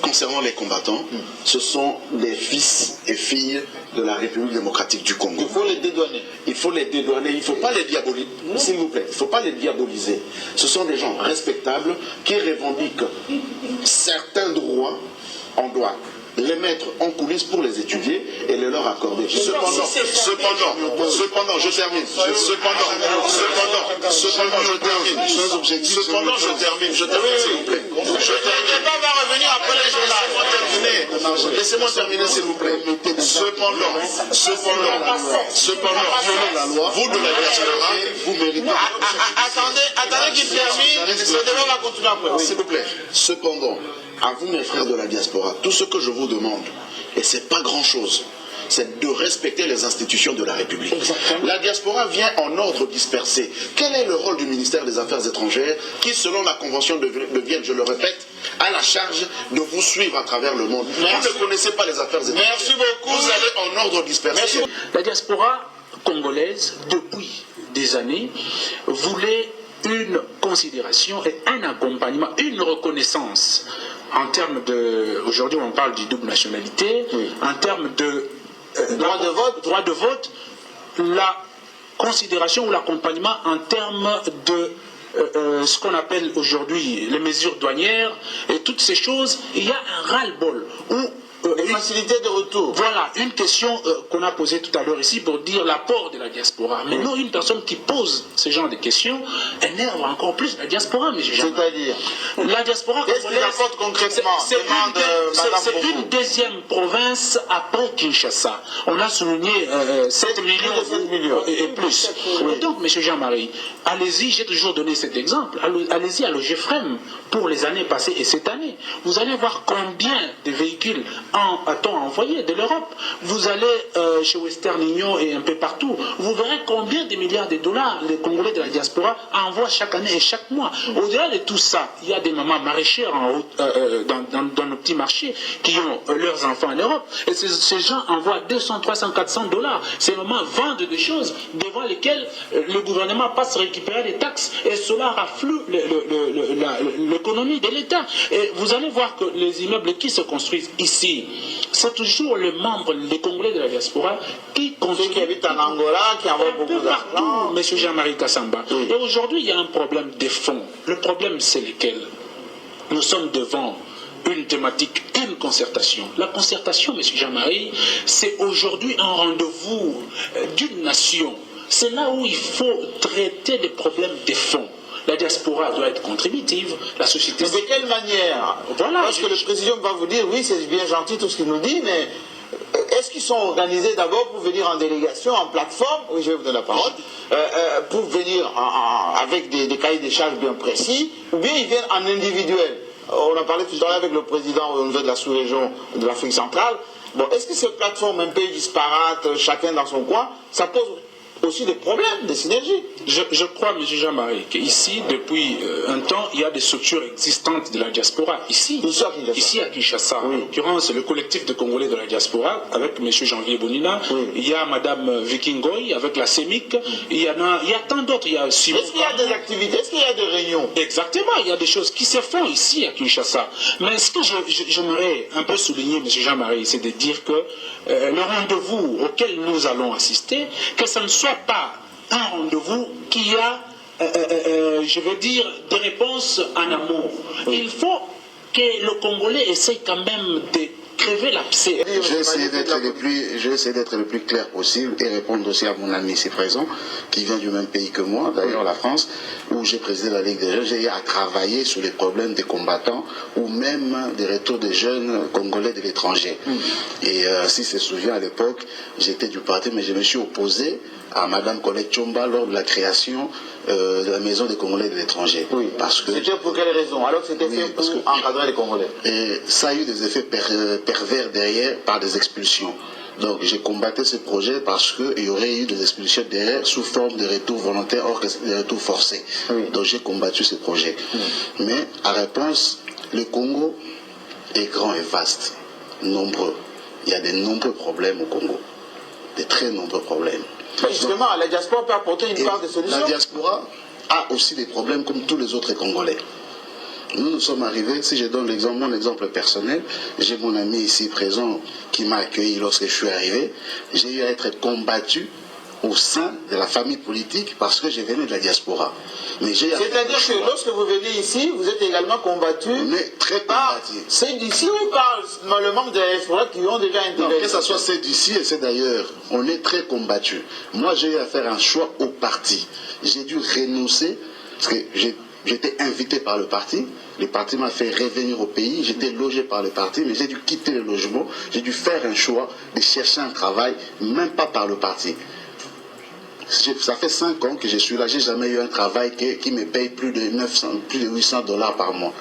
Concernant les combattants, ce sont des fils et filles de la République démocratique du Congo. Il faut les dédouaner. Il faut les dédouaner, il ne faut pas les diaboliser. S'il vous plaît, il ne faut pas les diaboliser. Ce sont des gens respectables qui revendiquent certains droits. On doit les mettre en coulisses pour les étudier et les leur accorder. Cependant, je termine. Cependant, s'il vous plaît. Laissez-moi terminer, s'il vous plaît. Cependant, vous de la diaspora, vous méritez. Attendez qu'il termine, le débat va continuer après. S'il vous plaît. Cependant, à vous mes frères de la diaspora, tout ce que je vous demande, et c'est pas grand-chose, c'est de respecter les institutions de la République. Exactement. La diaspora vient en ordre dispersé. Quel est le rôle du ministère des Affaires étrangères qui, selon la Convention de Vienne, je le répète, a la charge de vous suivre à travers le monde? Merci. Vous ne connaissez pas les affaires étrangères. Merci beaucoup. Vous allez en ordre dispersé. Merci. La diaspora congolaise, depuis des années, voulait une considération et un accompagnement, une reconnaissance en termes de... Aujourd'hui, on parle du double nationalité, oui. En termes de... droit de vote, la considération ou l'accompagnement en termes de ce qu'on appelle aujourd'hui les mesures douanières et toutes ces choses. Il y a un ras-le-bol où les facilités de retour. Voilà, une question qu'on a posée tout à l'heure ici pour dire l'apport de la diaspora. Mais non, une personne qui pose ce genre de questions énerve encore plus la diaspora, M. Jean. C'est-à-dire la diaspora qu'est-ce qu'il apporte concrètement? C'est une deuxième province après Kinshasa. On a souligné 7 millions et plus. Oui. Et donc, M. Jean-Marie, allez-y, j'ai toujours donné cet exemple. Allez-y à l'OGFREM pour les années passées et cette année. Vous allez voir combien de véhicules a-t-on envoyé de l'Europe. Vous allez chez Western Union et un peu partout, vous verrez combien de milliards de dollars les Congolais de la diaspora envoient chaque année et chaque mois. Au-delà de tout ça, il y a des mamans maraîchères dans nos petits marchés qui ont leurs enfants en Europe. Et ces gens envoient 200, 300, 400 dollars. Ces mamans vendent des choses devant lesquelles le gouvernement passe récupérer des taxes et cela raflue l'économie de l'État. Et vous allez voir que les immeubles qui se construisent ici, c'est toujours les membres, les Congolais de la diaspora qui construisent. Ceux qui habitent en Angola, qui envoient beaucoup d'argent. M. Jean-Marie Kassamba. Oui. Et aujourd'hui, il y a un problème de fond. Le problème, c'est lequel? Nous sommes devant une thématique, une concertation. La concertation, M. Jean-Marie, c'est aujourd'hui un rendez-vous d'une nation. C'est là où il faut traiter des problèmes de fond. La diaspora doit être contributive, la société... Mais de quelle manière? Voilà, parce que le président va vous dire, oui, c'est bien gentil tout ce qu'il nous dit, mais est-ce qu'ils sont organisés d'abord pour venir en délégation, en plateforme? Oui, je vais vous donner la parole. Pour venir avec des cahiers des charges bien précis, ou bien ils viennent en individuel? On a parlé tout à l'heure avec le président au niveau de la sous-région de l'Afrique centrale. Bon, est-ce que ces plateformes un peu disparates, chacun dans son coin, ça pose aussi des problèmes, des synergies? Je crois, M. Jean-Marie, qu'ici, depuis un temps, il y a des structures existantes de la diaspora. Ici à Kinshasa, oui. En l'occurrence, le collectif de Congolais de la diaspora, avec M. Janvier Bonina, oui. Il y a Mme Vikingoy, avec la CEMIC, il y a tant d'autres. Est-ce qu'il y a des activités? Est-ce qu'il y a des réunions? Exactement, il y a des choses qui se font ici à Kinshasa. Mais ce que j'aimerais un peu souligner, M. Jean-Marie, c'est de dire que le rendez-vous auquel nous allons assister, que ça ne soit pas un rendez-vous qui a, je veux dire, des réponses en amont. Il faut que le Congolais essaye quand même de crever l'abcès. Je vais essayer d'être le plus clair possible et répondre aussi à mon ami ici présent, qui vient du même pays que moi, d'ailleurs la France, où j'ai présidé la Ligue des jeunes. J'ai eu à travailler sur les problèmes des combattants ou même des retours des jeunes Congolais de l'étranger. Et si se souvient, à l'époque, j'étais du parti, mais je me suis opposé à Mme Colette Chomba lors de la création de la maison des Congolais de l'étranger. Oui. Parce que c'était pour quelle raison? Alors que c'était fait pour encadrer les Congolais. Et ça a eu des effets pervers derrière par des expulsions. Donc j'ai combattu ce projet parce qu'il y aurait eu des expulsions derrière sous forme de retours volontaires, or que des retours forcés. Oui. Donc j'ai combattu ce projet. Mais à réponse, le Congo est grand et vaste, nombreux. Il y a de nombreux problèmes au Congo, de très nombreux problèmes. Mais justement, la diaspora peut apporter une part de solution. La diaspora a aussi des problèmes comme tous les autres Congolais. Nous sommes arrivés, si je donne mon exemple personnel, j'ai mon ami ici présent qui m'a accueilli lorsque je suis arrivé. J'ai eu à être combattu au sein de la famille politique parce que je venais de la diaspora. C'est-à-dire que lorsque vous venez ici, vous êtes également combattu par ceux d'ici ou par le membre de la diaspora qui ont déjà intégré. Que ce soit ceux d'ici et ceux d'ailleurs, on est très combattus. Moi, j'ai eu à faire un choix au parti. J'ai dû renoncer parce que j'étais invité par le parti. Le parti m'a fait revenir au pays. J'étais logé par le parti, mais j'ai dû quitter le logement. J'ai dû faire un choix de chercher un travail, même pas par le parti. Ça fait 5 ans que je suis là, j'ai jamais eu un travail qui me paye plus de 800 $ par mois.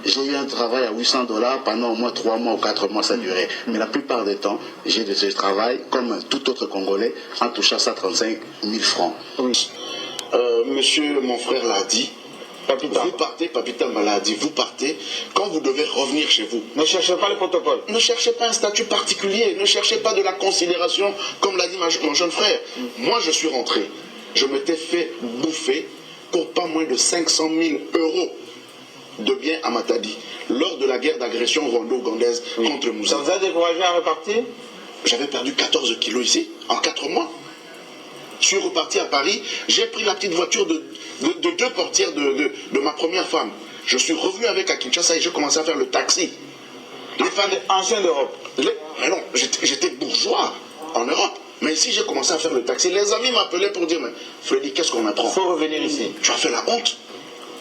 J'ai eu un travail à 800 $ pendant au moins 3 mois ou 4 mois, ça durait. Mais la plupart du temps, je travaille comme tout autre Congolais en touchant ça 35 000 francs. Oui. Monsieur, mon frère l'a dit. Vous partez, Papita l'a dit, vous partez quand vous devez revenir chez vous. Ne cherchez pas le protocole. Ne cherchez pas un statut particulier, ne cherchez pas de la considération, comme l'a dit mon jeune frère. Moi, je suis rentré, je m'étais fait bouffer pour pas moins de 500 000 € de biens à Matadi, lors de la guerre d'agression rwando-ougandaise contre Moussa. Ça vous a découragé à repartir? J'avais perdu 14 kilos ici, en 4 mois. Je suis reparti à Paris, j'ai pris la petite voiture de 2 portières de ma première femme. Je suis revenu avec à Kinshasa et j'ai commencé à faire le taxi. Les femmes anciennes d'Europe. Mais non, j'étais bourgeois en Europe. Mais ici, j'ai commencé à faire le taxi. Les amis m'appelaient pour dire, mais Freddy, qu'est-ce qu'on apprend? Il faut revenir ici. Tu as fait la honte.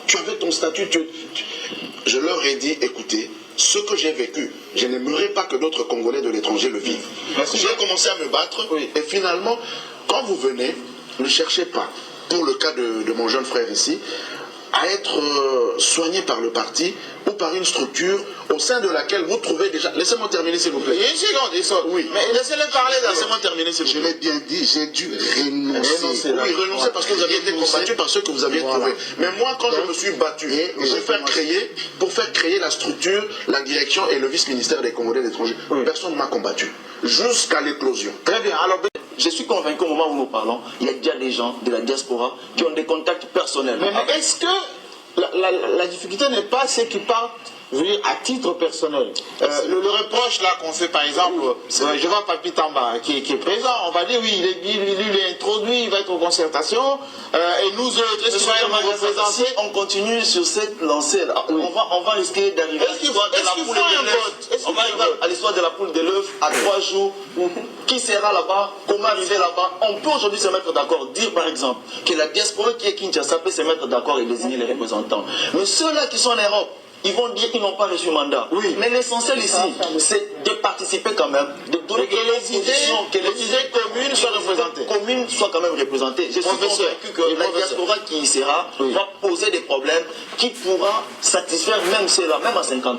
Tu avais ton statut. Je leur ai dit, écoutez, ce que j'ai vécu, je n'aimerais pas que d'autres Congolais de l'étranger le vivent. J'ai commencé à me battre et finalement, quand vous venez, ne cherchez pas, pour le cas de mon jeune frère ici, à être soigné par le parti ou par une structure au sein de laquelle vous trouvez déjà... Laissez-moi terminer s'il vous plaît. Une seconde, oui. Mais laissez-le parler d'abord. Laissez-moi terminer s'il vous plaît. Je l'ai bien dit, j'ai dû renoncer. Oui, renoncer parce que vous aviez été combattu par ceux que vous aviez trouvés. Mais moi, quand je me suis battu pour faire créer la structure, la direction et le vice-ministère des Congolais d'étrangers, personne ne m'a combattu. Jusqu'à l'éclosion. Très bien. Alors, je suis convaincu au moment où nous parlons, il y a déjà des gens de la diaspora qui ont des contacts personnels. mais est-ce que la difficulté n'est pas ceux qui partent à titre personnel? Le reproche là qu'on fait par exemple, je vois Papi Tamba qui est présent, on va dire oui, il est introduit, il va être aux concertations, et nous autres, si on continue sur cette lancée-là, on va risquer d'arriver à l'histoire de la poule de l'œuf. On va arriver à l'histoire de la poule de l'œuf à 3 jours. Qui sera là-bas? Comment arriver là-bas? On peut aujourd'hui se mettre d'accord, dire par exemple que la diaspora qui est Kinshasa peut se mettre d'accord et désigner les représentants. Mais ceux-là qui sont en Europe, ils vont dire qu'ils n'ont pas reçu mandat. Oui. Mais l'essentiel ici, c'est de participer quand même, de donner que les idées communes soient représentées. Communes soient quand même représentées. Je suis convaincu que la diaspora qui y sera va poser des problèmes qui pourra satisfaire même ceux-là, même à 50%.